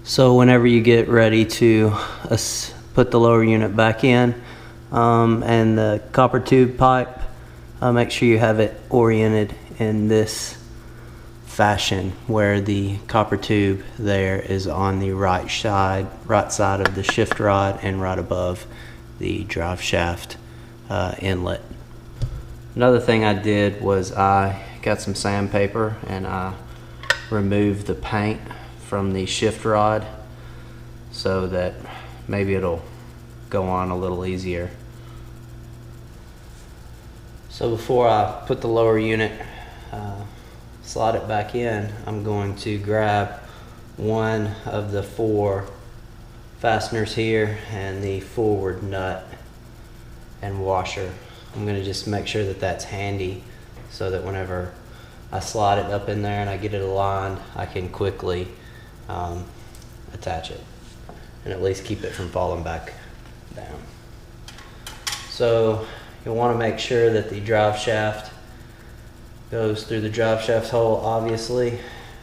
So whenever you get ready to put the lower unit back in and the copper tube pipe, make sure you have it oriented in this fashion where the copper tube there is on the right side of the shift rod and right above the drive shaft inlet. Another thing I did was I got some sandpaper and I removed the paint from the shift rod so that maybe it'll go on a little easier. So before I put the lower unit, slide it back in, I'm going to grab one of the 4 fasteners here and the forward nut and washer. I'm going to just make sure that that's handy so that whenever I slide it up in there and I get it aligned, I can quickly attach it and at least keep it from falling back down. So you'll want to make sure that the drive shaft goes through the drive shaft hole, obviously,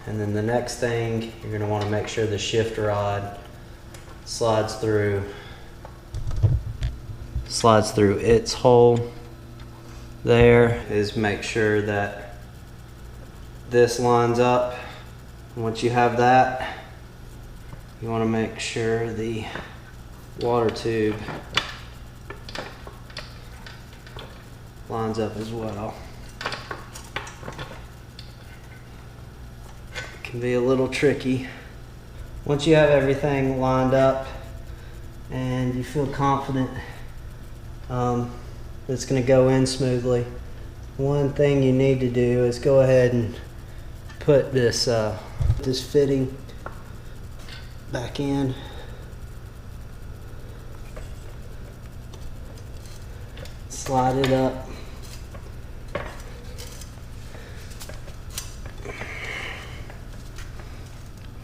and then the next thing you're going to want to make sure the shift rod slides through its hole. There is, make sure that this lines up. Once you have that, you want to make sure the water tube lines up as well. It can be a little tricky. Once you have everything lined up and you feel confident it's going to go in smoothly, one thing you need to do is go ahead and put this fitting back in. Slide it up.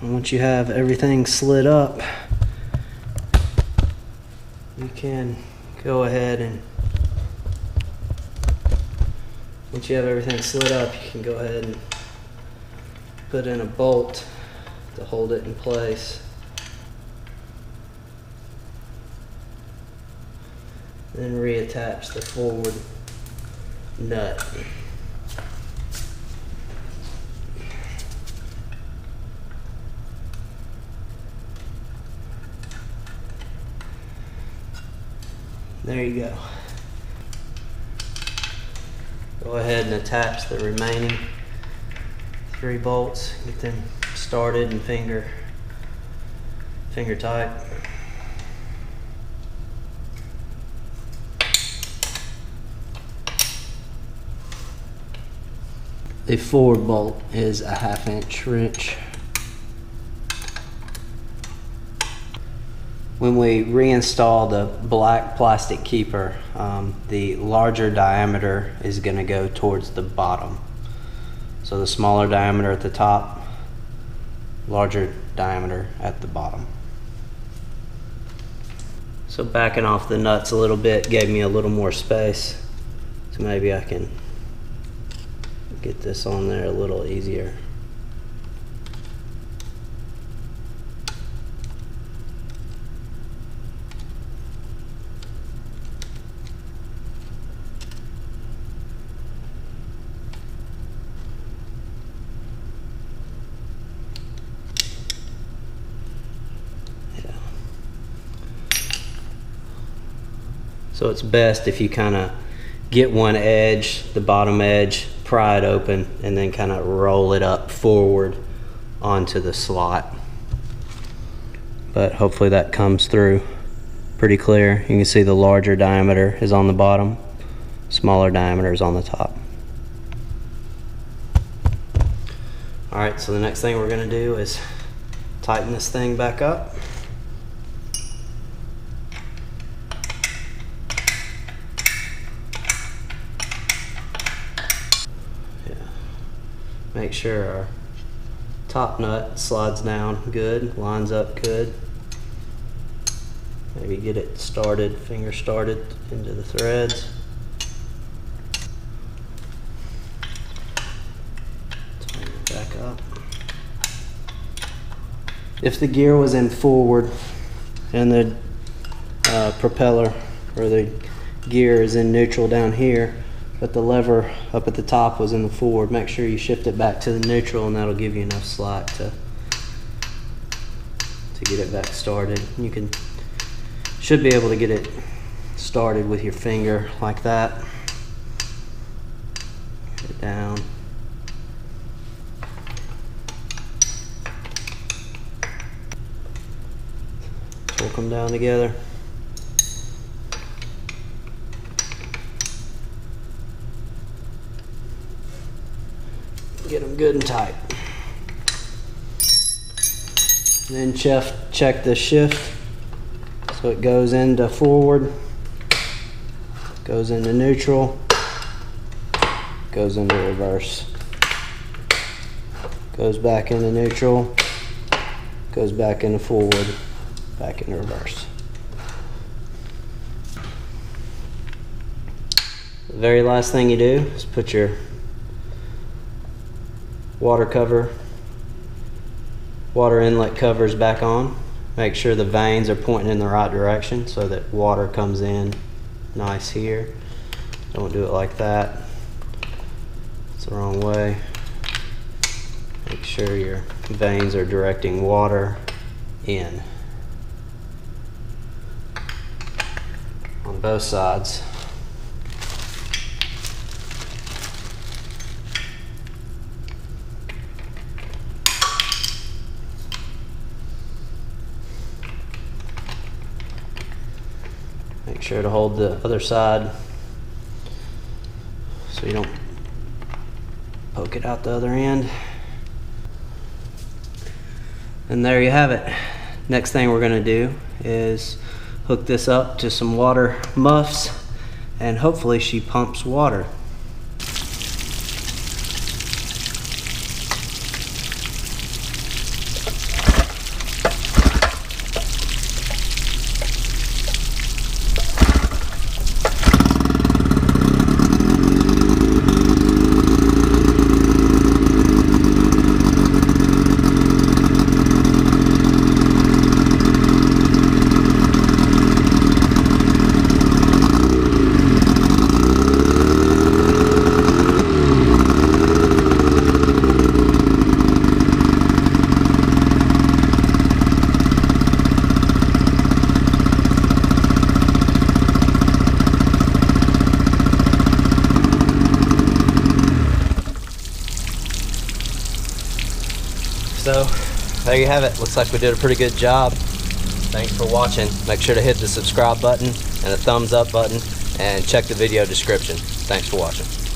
And once you have everything slid up, you can go ahead and once you have everything slid up, you can go ahead and put in a bolt to hold it in place. Then reattach the forward nut. There you go. Go ahead and attach the remaining 3 bolts. Get them started and finger tight. The forward bolt is a 1/2 inch wrench. When we reinstall the black plastic keeper, the larger diameter is going to go towards the bottom. So the smaller diameter at the top, larger diameter at the bottom. So backing off the nuts a little bit gave me a little more space. So maybe I can get this on there a little easier. So it's best if you kind of get one edge, the bottom edge, pry it open, and then kind of roll it up forward onto the slot. But hopefully that comes through pretty clear. You can see the larger diameter is on the bottom, smaller diameter is on the top. Alright, so the next thing we're going to do is tighten this thing back up. Make sure our top nut slides down good, lines up good. Maybe get it started, finger started into the threads. Tighten it back up. if the gear was in forward and the propeller or the gear is in neutral down here, but the lever up at the top was in the forward, make sure you shift it back to the neutral, and that'll give you enough slack to get it back started. You should be able to get it started with your finger like that. Get it down. Torque them down together. Get them good and tight. Then check the shift so it goes into forward, goes into neutral, goes into reverse, goes back into neutral, goes back into forward, back into reverse. The very last thing you do is put your water inlet covers back on. Make sure the vanes are pointing in the right direction so that water comes in nice here. Don't do it like that. It's the wrong way. Make sure your vanes are directing water in on both sides. Make sure to hold the other side so you don't poke it out the other end. And there you have it. Next thing we're going to do is hook this up to some water muffs, and hopefully she pumps water. So there you have it. Looks like we did a pretty good job. Thanks for watching. Make sure to hit the subscribe button and the thumbs up button, and check the video description. Thanks for watching.